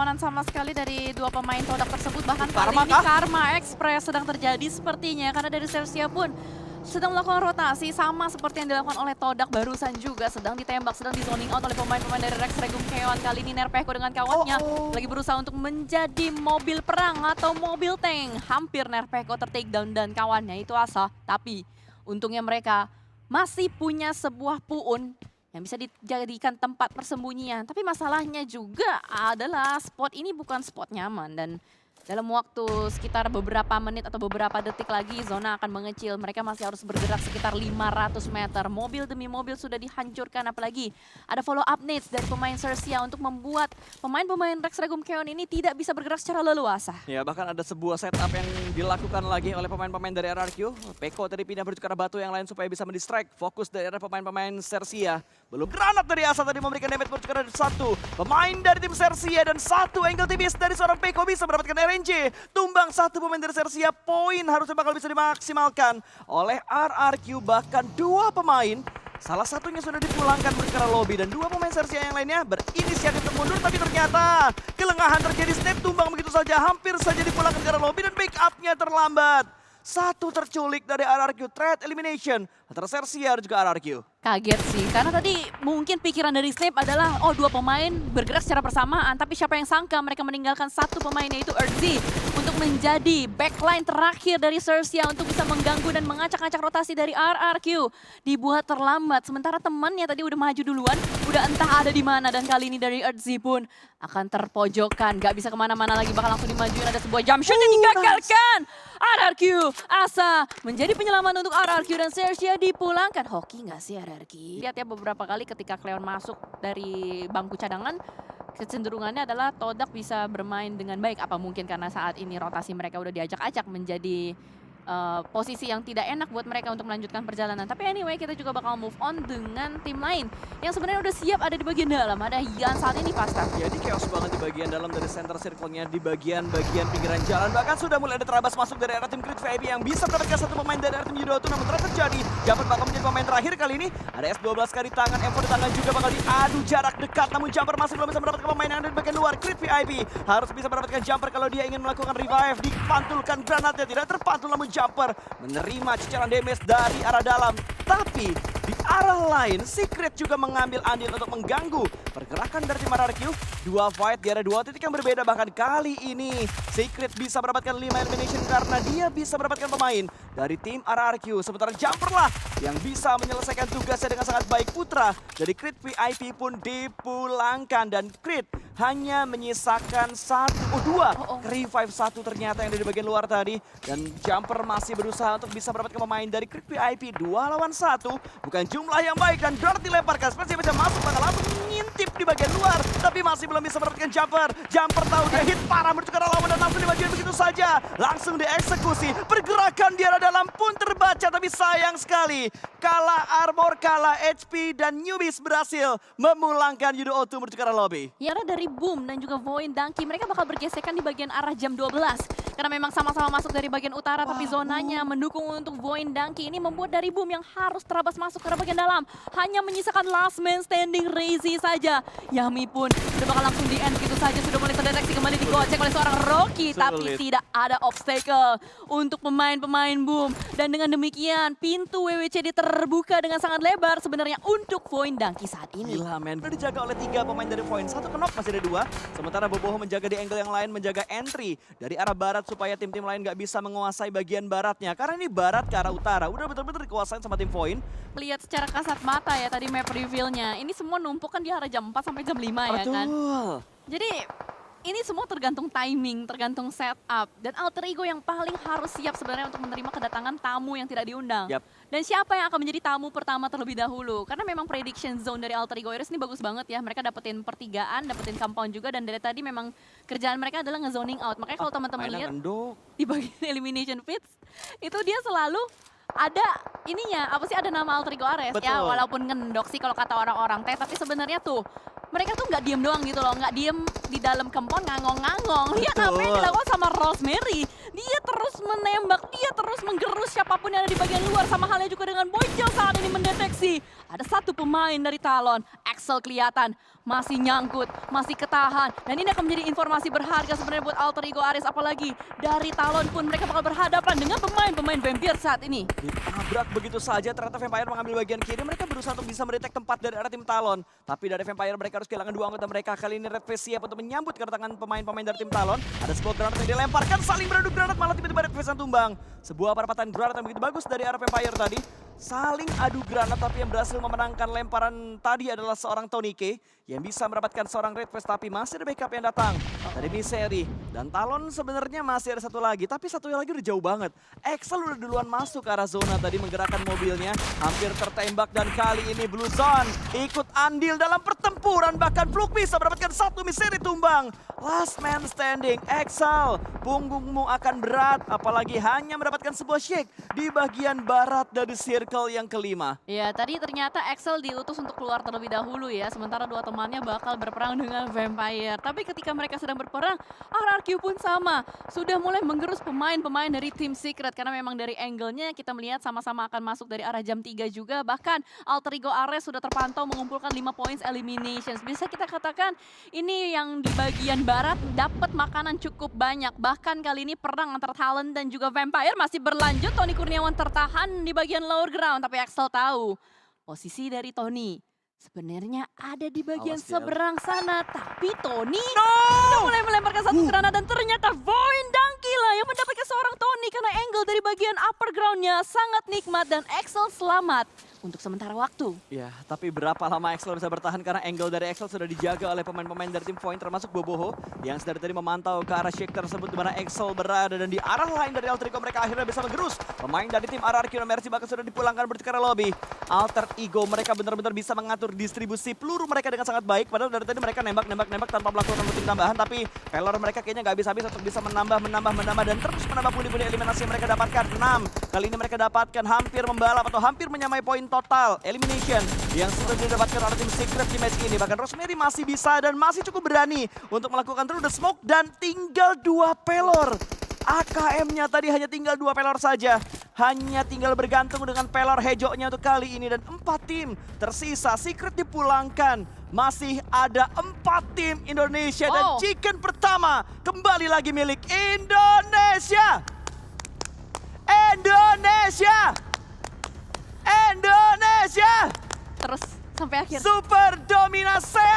perlawanan sama sekali dari dua pemain Todak tersebut. Bahkan kali Karma ini kah? Karma Express sedang terjadi sepertinya. Karena dari Sersia pun sedang melakukan rotasi sama seperti yang dilakukan oleh Todak barusan juga. Sedang ditembak, sedang di zoning out oleh pemain-pemain dari Rex Regum Keon. Kali ini Nerpeko dengan kawannya lagi berusaha untuk menjadi mobil perang atau mobil tank. Hampir Nerpeko ter-takedown dan kawannya itu Asa. Tapi untungnya mereka masih punya sebuah puun yang bisa dijadikan tempat persembunyian. Tapi masalahnya juga adalah spot ini bukan spot nyaman. Dan dalam waktu sekitar beberapa menit atau beberapa detik lagi zona akan mengecil. Mereka masih harus bergerak sekitar 500 meter. Mobil demi mobil sudah dihancurkan. Apalagi ada follow up needs dari pemain Sersia untuk membuat pemain-pemain Rex Regum Keon ini tidak bisa bergerak secara leluasa. Ya, bahkan ada sebuah setup yang dilakukan lagi oleh pemain-pemain dari RRQ. Peko tadi pindah menuju ke arah batu yang lain supaya bisa mendistract fokus dari arah pemain-pemain Sersia. Belum granat dari Asa tadi memberikan damage menuju ke arah satu pemain dari tim Sersia dan satu angle tipis dari seorang Peko bisa mendapatkan RNG. Tumbang satu pemain dari Sersia, poin harusnya bakal bisa dimaksimalkan oleh RRQ. Bahkan dua pemain, salah satunya sudah dipulangkan menuju ke arah lobby dan dua pemain Sersia yang lainnya berinisiatif untuk mundur, tapi ternyata kelengahan terjadi. Snap tumbang begitu saja, hampir saja dipulangkan ke arah lobby dan backup-nya terlambat. Satu terculik dari RRQ, trade elimination antara Sersia dan juga RRQ. Kaget sih, karena tadi mungkin pikiran dari Snape adalah oh dua pemain bergerak secara bersamaan, tapi siapa yang sangka mereka meninggalkan satu pemain yaitu Urzi untuk menjadi backline terakhir dari Sersia untuk bisa mengganggu dan mengacak-acak rotasi dari RRQ. Dibuat terlambat, sementara temannya tadi udah maju duluan, udah entah ada di mana, dan kali ini dari Urzi pun akan terpojokan, gak bisa kemana-mana lagi, bakal langsung dimajuin. Ada sebuah jump shot yang digagalkan. RRQ, Asa menjadi penyelamat untuk RRQ dan Sersia dipulangkan. Hoki gak sih RRQ? Lihat ya beberapa kali ketika Cleon masuk dari bangku cadangan, kecenderungannya adalah Todak bisa bermain dengan baik. Apa mungkin karena saat ini rotasi mereka udah diajak-ajak menjadi posisi yang tidak enak buat mereka untuk melanjutkan perjalanan. Tapi anyway, kita juga bakal move on dengan tim lain yang sebenarnya udah siap ada di bagian dalam. Ada Yan saat ini Pasta. Jadi chaos banget di bagian dalam dari center circle-nya, di bagian pinggiran jalan. Bahkan sudah mulai ada terabas masuk dari arah tim Crit VIP yang bisa mendapatkan satu pemain dari arah tim Yudo. Namun ternyata terjadi, Jumper bakal menjadi pemain terakhir kali ini. Ada S12 kali tangan, M4 di tangan juga bakal diadu jarak dekat. Namun Jumper masih belum bisa mendapatkan pemain yang ada di bagian luar. Crit VIP harus bisa mendapatkan Jumper kalau dia ingin melakukan revive. Dipantulkan granatnya, tidak terpantul namun Jumper menerima cicilan damage dari arah dalam. Tapi di arah lain, Secret juga mengambil andil untuk mengganggu pergerakan dari tim RRQ. Dua fight di arah dua titik yang berbeda. Bahkan kali ini Secret bisa mendapatkan 5 elimination karena dia bisa mendapatkan pemain dari tim RRQ. Sementara Jumper lah yang bisa menyelesaikan tugasnya dengan sangat baik. Putra dari Crit VIP pun dipulangkan dan Crit hanya menyisakan dua revive satu ternyata yang ada di bagian luar tadi. Dan Jumper masih berusaha untuk bisa mendapatkan pemain dari Crit VIP 2 lawan 1. Bukan jumlah yang baik dan Dart dilemparkan. Spesial bisa masuk, bakal langsung ngintip di bagian luar. Tapi masih belum bisa mendapatkan Jumper. Jumper tahu dia hit parah menuju ke arah lawan dan langsung dimajuin begitu saja. Langsung dieksekusi. Pergerakan di arah dalam pun terbaca, tapi sayang sekali. Kalah armor, kalah HP dan Newbies berhasil memulangkan Yudo O2 menuju ke arah lobby. Ya dari Boom dan juga Voin Danki, mereka bakal bergesekan di bagian arah jam 12. Karena memang sama-sama masuk dari bagian utara, tapi zonanya mendukung untuk Voin Danki. Ini membuat dari Boom yang harus terabas masuk ke arah bagian dalam. Hanya menyisakan last man standing Razy saja. Yami pun sudah bakal langsung di-end begitu saja. Sudah mulai terdeteksi kembali digocek oleh seorang Rocky. Tapi tidak ada obstacle untuk pemain-pemain Boom. Dan dengan demikian, pintu WWCD terbuka dengan sangat lebar sebenarnya untuk Voin Danki saat ini. Gila men, udah dijaga oleh 3 pemain dari Voin. Satu knock, masih ada 2. Sementara Boboho menjaga di angle yang lain, menjaga entry dari arah barat supaya tim-tim lain gak bisa menguasai bagian baratnya. Karena ini barat ke arah utara, udah betul-betul dikuasain sama tim Voin. Lihat secara kasat mata ya tadi map reveal-nya. Ini semua numpuk kan di arah jam 4 sampai jam 5 ya kan. Jadi ini semua tergantung timing, tergantung setup. Dan alter ego yang paling harus siap sebenarnya untuk menerima kedatangan tamu yang tidak diundang. Dan siapa yang akan menjadi tamu pertama terlebih dahulu. Karena memang prediction zone dari alter ego Iris ini bagus banget ya. Mereka dapetin pertigaan, dapetin compound juga. Dan dari tadi memang kerjaan mereka adalah nge-zoning out. Makanya kalau teman-teman lihat di bagian elimination pits, itu dia selalu ada ininya, apa sih, ada nama alter ego Ares. Ya walaupun ngendok sih kalau kata orang-orang teh, tapi sebenarnya tuh mereka tuh nggak diem doang gitu loh, nggak diem di dalam kempon ngangong-ngangong. Lihat apa yang dilakukan sama Rosemary. Dia terus menembak, dia terus menggerus siapapun yang ada di bagian luar. Sama halnya juga dengan Boycel saat ini mendeteksi Ada satu pemain dari Talon, Axel kelihatan masih nyangkut, masih ketahan. Dan ini akan menjadi informasi berharga sebenarnya buat Alter Ego Ares. Apalagi dari Talon pun mereka bakal berhadapan dengan pemain-pemain Vampire saat ini. Ditabrak begitu saja, ternyata Vampire mengambil bagian kiri. Mereka berusaha untuk bisa mendetek tempat dari arah tim Talon. Tapi dari Vampire mereka harus kehilangan 2 anggota mereka. Kali ini Red Face siap untuk menyambut kedatangan pemain-pemain dari tim Talon. Ada sebuah granat yang dilemparkan, saling beradu granat, malah tiba-tiba Red Face yang tumbang. Sebuah perempatan granat yang begitu bagus dari arah Vampire tadi. Saling adu granat, tapi yang berhasil memenangkan lemparan tadi adalah seorang Tony K yang bisa mendapatkan seorang Red Face, tapi masih ada backup yang datang dari Misery. Dan Talon sebenarnya masih ada satu lagi, tapi satu lagi udah jauh banget. Axel udah duluan masuk ke arah zona tadi menggerakkan mobilnya, hampir tertembak, dan kali ini Blue Zone ikut andil dalam pertempuran, bahkan Fluk bisa mendapatkan satu, Misery tumbang. Last man standing, Axel, punggungmu akan berat, apalagi hanya mendapatkan sebuah shake di bagian barat dari circle yang kelima. Ya, tadi ternyata Axel diutus untuk keluar terlebih dahulu ya, sementara dua temannya bakal berperang dengan Vampire. Tapi ketika mereka sedang berperang, RRQ pun sama, sudah mulai menggerus pemain-pemain dari tim Secret, karena memang dari angle-nya kita melihat sama-sama akan masuk dari arah jam 3 juga. Bahkan Alter Ego Ares sudah terpantau mengumpulkan 5 points eliminations. Bisa kita katakan ini yang di bagian barat dapat makanan cukup banyak. Bahkan kali ini perang antara Talon dan juga Vampire masih berlanjut. Tony Kurniawan tertahan di bagian lower ground, tapi Axel tahu posisi dari Tony sebenarnya ada di bagian Awas, Del. seberang sana. Tapi Tony sudah mulai melemparkan satu granat, dan ternyata Void Donkey lah yang mendapatkan seorang Tony karena angle dari bagian upper groundnya sangat nikmat, dan Axel selamat untuk sementara waktu. Ya, tapi berapa lama Axel bisa bertahan karena angle dari Axel sudah dijaga oleh pemain-pemain dari tim Void, termasuk Boboho yang dari tadi memantau ke arah shake tersebut di mana Axel berada, dan di arah lain dari Alter Ego mereka akhirnya bisa mengerus pemain dari tim RRQ dan Mercy, bahkan sudah dipulangkan berarti ke arah lobby. Alter Ego mereka benar-benar bisa mengatur distribusi peluru mereka dengan sangat baik, padahal dari tadi mereka nembak tanpa melakukan tim tambahan, tapi pelor mereka kayaknya nggak habis-habis untuk bisa menambah dan terus menambah pundi-pundi eliminasi yang mereka dapatkan. 6 kali ini mereka dapatkan hampir membalap atau hampir menyamai poin total elimination yang sudah didapatkan oleh tim Secret di match ini. Bahkan Rosemary masih bisa dan masih cukup berani untuk melakukan through the smoke, dan tinggal 2 pelor. AKM-nya tadi hanya tinggal 2 pelor saja. Hanya tinggal bergantung dengan pelor hejoknya untuk kali ini, dan 4 tim tersisa. Secret dipulangkan. Masih ada 4 tim Indonesia, dan chicken pertama kembali lagi milik Indonesia. Indonesia! Terus sampai akhir. Super dominasi!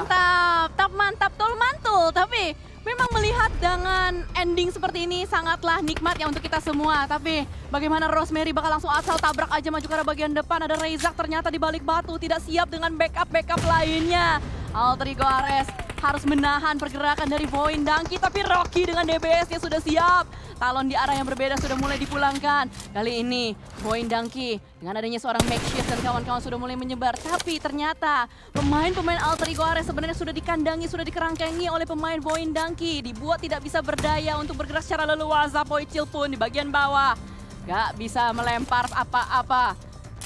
Mantap, mantap, tol mantul. Tapi memang melihat dengan ending seperti ini sangatlah nikmat ya untuk kita semua. Tapi bagaimana Rosemary bakal langsung asal tabrak aja maju ke arah bagian depan. Ada Reizak ternyata di balik batu, tidak siap dengan backup lainnya. Alter Ego Ares harus menahan pergerakan dari Void Donkey, tapi Rocky dengan DBS-nya sudah siap. Talon di arah yang berbeda sudah mulai dipulangkan. Kali ini Void Donkey dengan adanya seorang Makeshift dan kawan-kawan sudah mulai menyebar. Tapi ternyata pemain-pemain Alter Ego Ares sebenarnya sudah dikandangi, sudah dikerangkengi oleh pemain Void Donkey. Dibuat tidak bisa berdaya untuk bergerak secara leluasa. Poicil pun di bagian bawah gak bisa melempar apa-apa.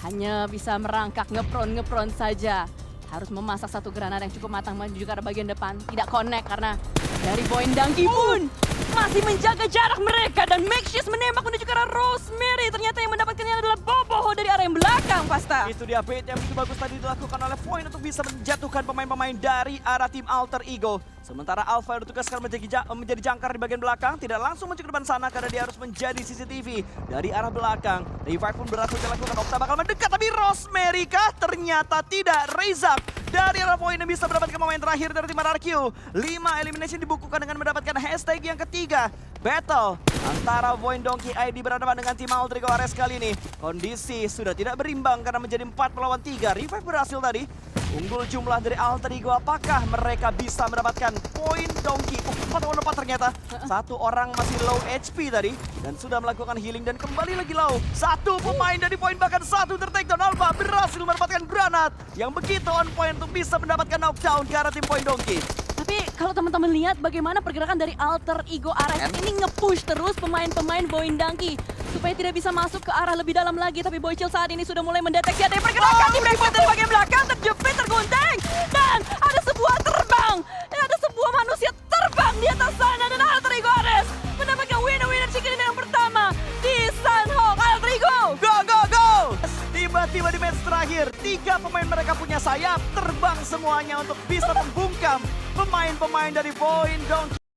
Hanya bisa merangkak ngepron saja. Harus memasak satu granat yang cukup matang maju juga ke bagian depan. Tidak connect karena dari Void Donkey pun masih menjaga jarak mereka, dan Makeshift menembak menuju ke arah Rosemary. Ternyata yang mendapatkannya adalah Boboho dari arah yang belakang, Pasta. Itu dia bait yang begitu bagus tadi dilakukan oleh Void untuk bisa menjatuhkan pemain-pemain dari arah tim Alter Ego. Sementara Alpha yang ditugaskan menjadi jangkar di bagian belakang, tidak langsung menuju ke depan sana karena dia harus menjadi CCTV dari arah belakang. Revive pun berhasil dilakukan, Okta bakal mendekat, tapi Rosemary kah? Ternyata tidak. Reizak dari arah Void yang bisa mendapatkan pemain terakhir dari tim RRQ. 5 elimination dibukukan dengan mendapatkan hashtag yang ketiga. Battle antara Void Donkey ID berhadapan dengan tim Alter Ego Ares kali ini. Kondisi sudah tidak berimbang karena menjadi 4 melawan 3. Revive berhasil tadi. Unggul jumlah dari Alter Ego, apakah mereka bisa mendapatkan poin Donkey? 4 lawan 4 ternyata. Satu orang masih low HP tadi dan sudah melakukan healing dan kembali lagi low. Satu pemain dari poin, bahkan satu ter-takedown. Alpha berhasil mendapatkan granat yang begitu on point untuk bisa mendapatkan knockdown ke arah tim poin Donkey. Tapi kalau teman-teman lihat bagaimana pergerakan dari Alter Ego Ares ini nge-push terus pemain-pemain Void Donkey supaya tidak bisa masuk ke arah lebih dalam lagi. Tapi Boychill saat ini sudah mulai mendeteksi ada pergerakan di backpoint dari bagian belakang, terjepit, tergunting, dan ada sebuah terbang. Ada sebuah manusia terbang di atas sana, dan Alter Ego Ares mendapatkan winner chicken dinner yang pertama di Sunhawk. Alter Ego, Go! Tiba-tiba di match terakhir terbang semuanya untuk bisa membungkam pemain-pemain dari Point Down.